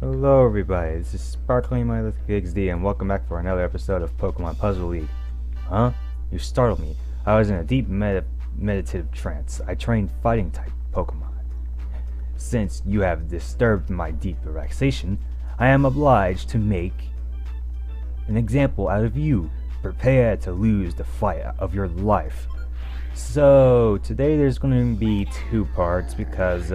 Hello everybody, this is SparklingMiloticXD and welcome back for another episode of Pokemon Puzzle League. Huh? You startled me. I was in a deep meditative trance. I trained fighting type Pokemon. Since you have disturbed my deep relaxation, I am obliged to make an example out of you. Prepare to lose the fight of your life. So, today there's going to be two parts because,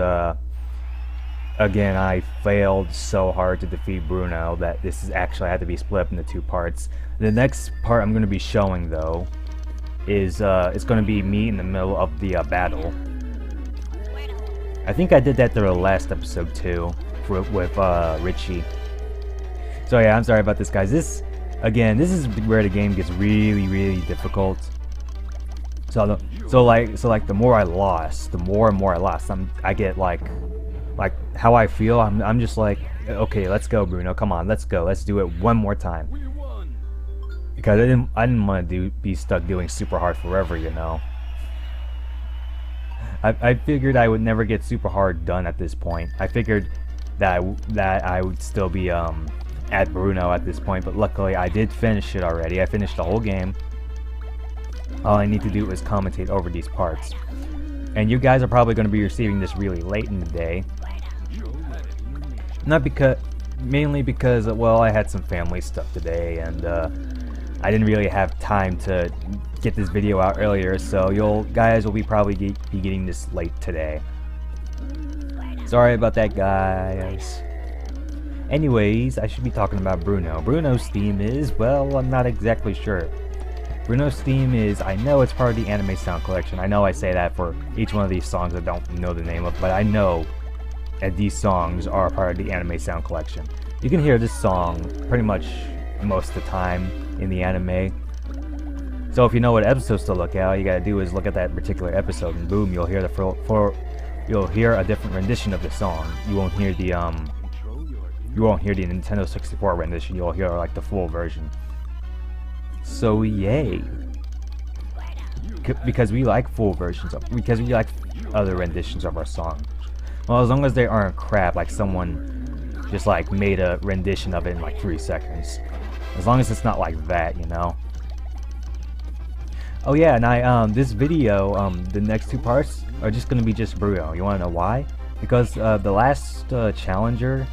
again, I failed so hard to defeat Bruno that this is actually had to be split up into two parts. The next part I'm going to be showing, though, is it's going to be me in the middle of the battle. I think I did that through the last episode too, with Richie. So yeah, I'm sorry about this, guys. This is where the game gets really difficult. So like the more I lost, the more and more I lost, I get like how I feel. I'm just like, okay, let's go, Bruno. Come on, let's go. Let's do it one more time. Because I didn't want to be stuck doing super hard forever, you know. I figured I would never get super hard done at this point. I figured that I would still be at Bruno at this point, but luckily I did finish it already. I finished the whole game. All I need to do is commentate over these parts. And you guys are probably going to be receiving this really late in the day. Mainly because, well, I had some family stuff today, and I didn't really have time to get this video out earlier, so you guys will probably be getting this late today. Sorry about that, guys. Anyways, I should be talking about Bruno. Bruno's theme is, well, I'm not exactly sure. Bruno's theme is, I know it's part of the anime sound collection. I know I say that for each one of these songs I don't know the name of, but I know that these songs are part of the anime sound collection. You can hear this song pretty much most of the time in the anime. So if you know what episodes to look at, all you gotta do is look at that particular episode, and boom, you'll hear you'll hear a different rendition of the song. You won't hear the Nintendo 64 rendition. You'll hear like the full version. So yay! Because we like full versions because we like other renditions of our song. Well, as long as they aren't crap, like someone just like made a rendition of it in like 3 seconds. As long as it's not like that, you know. Oh yeah, and this video, the next two parts are just gonna be just Bruno. You wanna know why? Because the last challenger,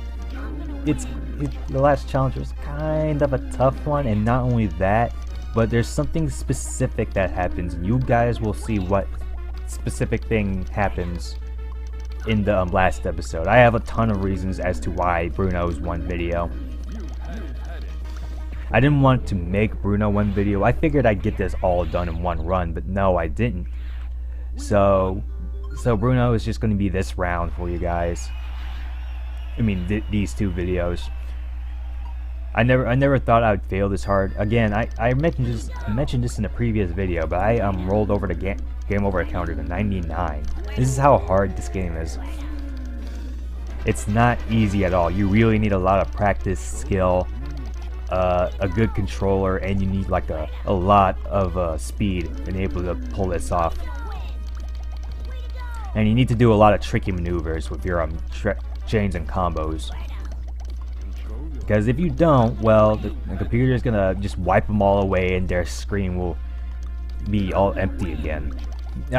the last challenger is kind of a tough one, and not only that, but there's something specific that happens, and you guys will see what specific thing happens in the last episode. I have a ton of reasons as to why Bruno's one video. I didn't want to make Bruno one video. I figured I'd get this all done in one run, but no, I didn't. So Bruno is just going to be this round for you guys. I mean, these two videos. I never thought I would fail this hard. Again, I mentioned this in a previous video, but I rolled over the game over counter to 99. This is how hard this game is. It's not easy at all. You really need a lot of practice, skill, a good controller, and you need like a lot of speed and able to pull this off. And you need to do a lot of tricky maneuvers with your chains and combos. Because if you don't, well, the computer is gonna just wipe them all away, and their screen will be all empty again.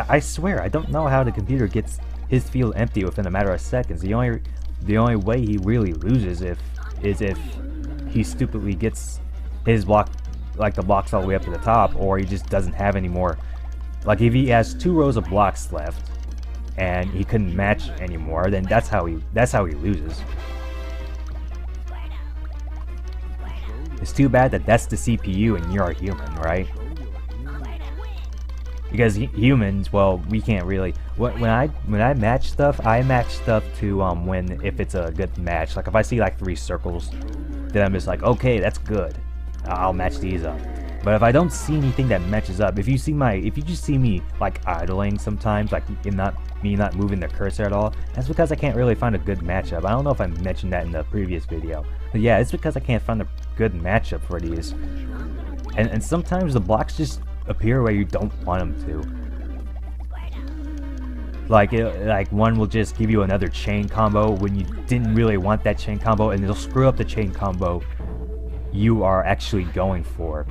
I swear, I don't know how the computer gets his field empty within a matter of seconds. The only way he really loses is if he stupidly gets his block, like the blocks all the way up to the top, or he just doesn't have any more. Like if he has 2 rows of blocks left and he couldn't match anymore, then that's how he loses. It's too bad that that's the CPU and you're a human, right? Because humans, well, we can't really. When I match stuff, I match stuff to if it's a good match. Like if I see like 3 circles, then I'm just like, okay, that's good. I'll match these up. But if I don't see anything that matches up, if you just see me like idling sometimes, like me not moving the cursor at all, that's because I can't really find a good matchup. I don't know if I mentioned that in the previous video, but yeah, it's because I can't find a good matchup for these. And sometimes the blocks just appear where you don't want them to. Like one will just give you another chain combo when you didn't really want that chain combo, and it'll screw up the chain combo you are actually going for.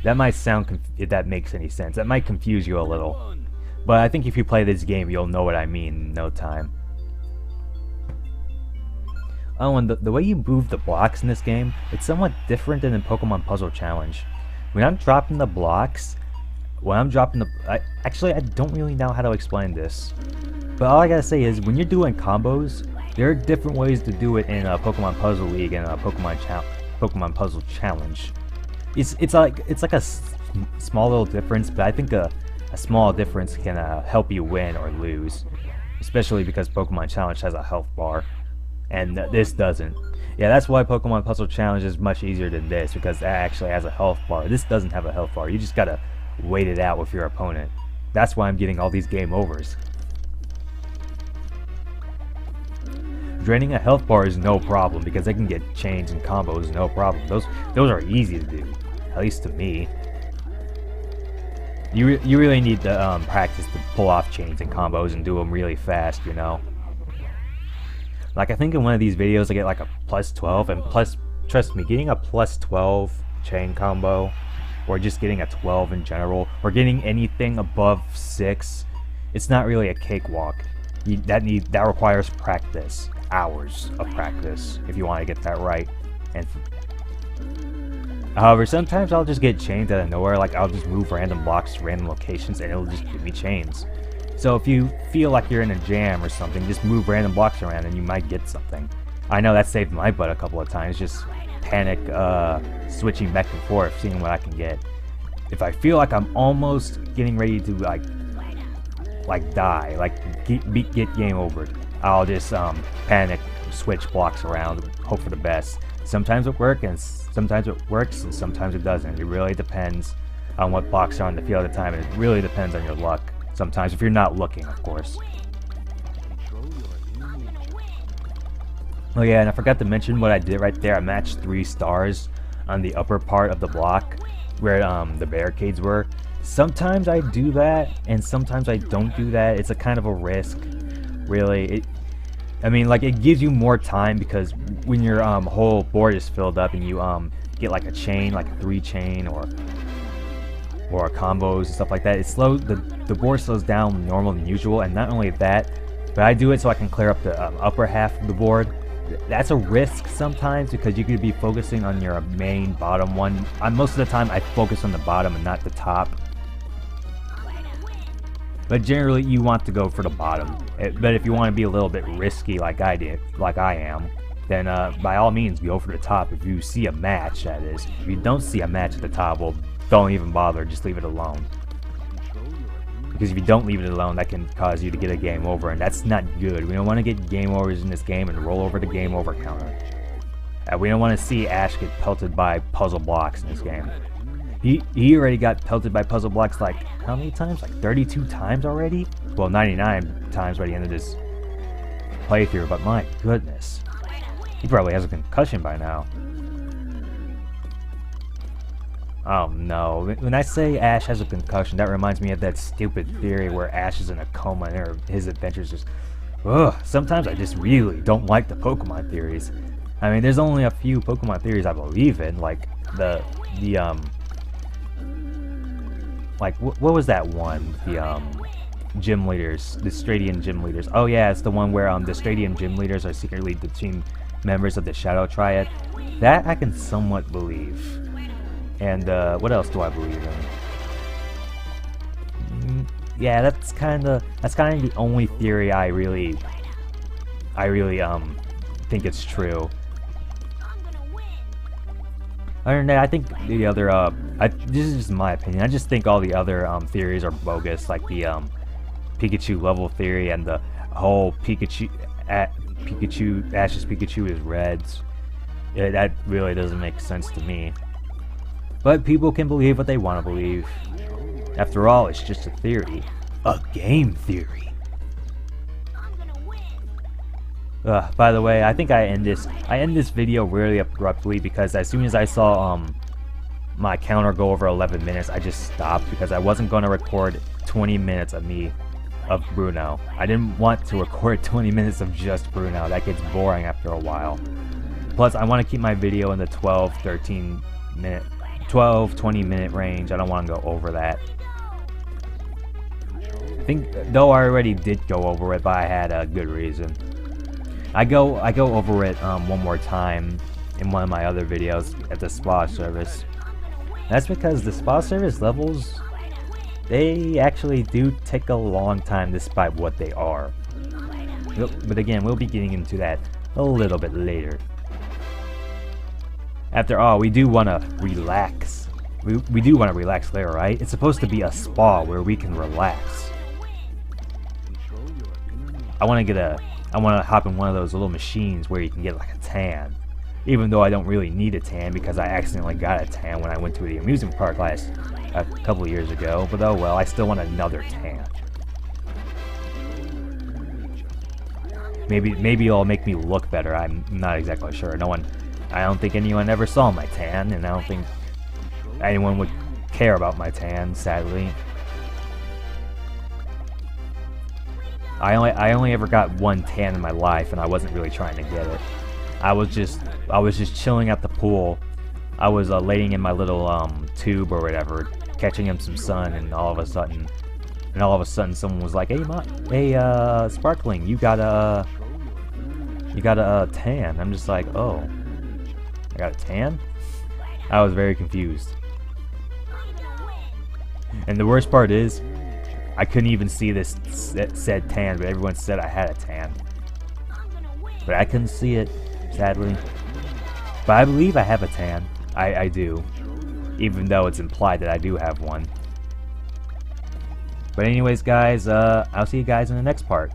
That might sound, if that makes any sense, that might confuse you a little. But I think if you play this game, you'll know what I mean in no time. Oh, and the way you move the blocks in this game, it's somewhat different than in Pokemon Puzzle Challenge. When I'm dropping the blocks, actually, I don't really know how to explain this. But all I gotta say is, when you're doing combos, there are different ways to do it in a Pokemon Puzzle League and a Pokemon Puzzle Challenge. It's like a small little difference, but I think a small difference can help you win or lose, especially because Pokemon Challenge has a health bar, and this doesn't. Yeah, that's why Pokemon Puzzle Challenge is much easier than this, because that actually has a health bar. This doesn't have a health bar. You just gotta wait it out with your opponent. That's why I'm getting all these game overs. Draining a health bar is no problem, because they can get chains and combos no problem. Those are easy to do, at least to me. You really need to practice to pull off chains and combos and do them really fast, you know. Like, I think in one of these videos I get like a plus 12, and trust me, getting a plus 12 chain combo, or just getting a 12 in general, or getting anything above 6, it's not really a cakewalk. That requires practice, hours of practice, if you want to get that right. And however, sometimes I'll just get chains out of nowhere. Like, I'll just move random blocks to random locations, and it'll just give me chains. So if you feel like you're in a jam or something, just move random blocks around, and you might get something. I know that saved my butt a couple of times, just panic switching back and forth, seeing what I can get. If I feel like I'm almost getting ready to like die, like get game over, I'll just panic, switch blocks around, hope for the best. Sometimes it works, and sometimes it works, and sometimes it doesn't. It really depends on what blocks are on the field at the time, and it really depends on your luck. Sometimes, if you're not looking, of course. Oh yeah, and I forgot to mention what I did right there. I matched 3 stars on the upper part of the block where the barricades were. Sometimes I do that, and sometimes I don't do that. It's a kind of a risk, really. I mean, like, it gives you more time, because when your whole board is filled up and you get like a chain, like a 3 chain or combos and stuff like that, the board slows down normal than usual. And not only that, but I do it so I can clear up the upper half of the board. That's a risk sometimes, because you could be focusing on your main bottom one. Most of the time I focus on the bottom and not the top, but generally you want to go for the bottom. But if you want to be a little bit risky like I am, then by all means go for the top if you see a match, that is. If you don't see a match at the top, well, don't even bother, just leave it alone. Because if you don't leave it alone, that can cause you to get a game over, and that's not good. We don't want to get game overs in this game and roll over the game over counter. We don't want to see Ash get pelted by puzzle blocks in this game. He already got pelted by puzzle blocks like, how many times? Like 32 times already? Well, 99 times by the end of this playthrough, but my goodness. He probably has a concussion by now. Oh no, when I say Ash has a concussion, that reminds me of that stupid theory where Ash is in a coma and his adventures just... Ugh, sometimes I just really don't like the Pokemon theories. I mean, there's only a few Pokemon theories I believe in, like what was that one? The gym leaders, the Stradian gym leaders. Oh yeah, it's the one where the Stradian gym leaders are secretly the team members of the Shadow Triad. That I can somewhat believe. And what else do I believe in? Yeah, that's kind of the only theory I really think it's true. Other than that, I think the other this is just my opinion. I just think all the other theories are bogus, like the Pikachu level theory and the whole Ash's Pikachu is reds. Yeah, that really doesn't make sense to me. But people can believe what they want to believe. After all, it's just a theory. A game theory. By the way, I think I end this video really abruptly, because as soon as I saw my counter go over 11 minutes, I just stopped, because I wasn't going to record 20 minutes of me of Bruno. I didn't want to record 20 minutes of just Bruno. That gets boring after a while. Plus, I want to keep my video in the 12-20 minute range. I don't want to go over that. I think, though I already did go over it, but I had a good reason. I go over it one more time in one of my other videos at the spa service. That's because the spa service levels, they actually do take a long time despite what they are. But again, we'll be getting into that a little bit later. After all, we do want to relax. We do want to relax there, right? It's supposed to be a spa where we can relax. I want to hop in one of those little machines where you can get like a tan. Even though I don't really need a tan because I accidentally got a tan when I went to the amusement park a couple of years ago. But oh well, I still want another tan. Maybe it'll make me look better. I'm not exactly sure. I don't think anyone ever saw my tan, and I don't think anyone would care about my tan, sadly. I only ever got one tan in my life, and I wasn't really trying to get it. I was just chilling at the pool. I was laying in my little tube or whatever, catching him some sun, and all of a sudden someone was like, "Hey, Sparkling, you got a tan." I'm just like, "Oh, I got a tan?" I was very confused. And the worst part is, I couldn't even see this said tan, but everyone said I had a tan. But I couldn't see it, sadly. But I believe I have a tan. I do. Even though it's implied that I do have one. But anyways, guys, I'll see you guys in the next part.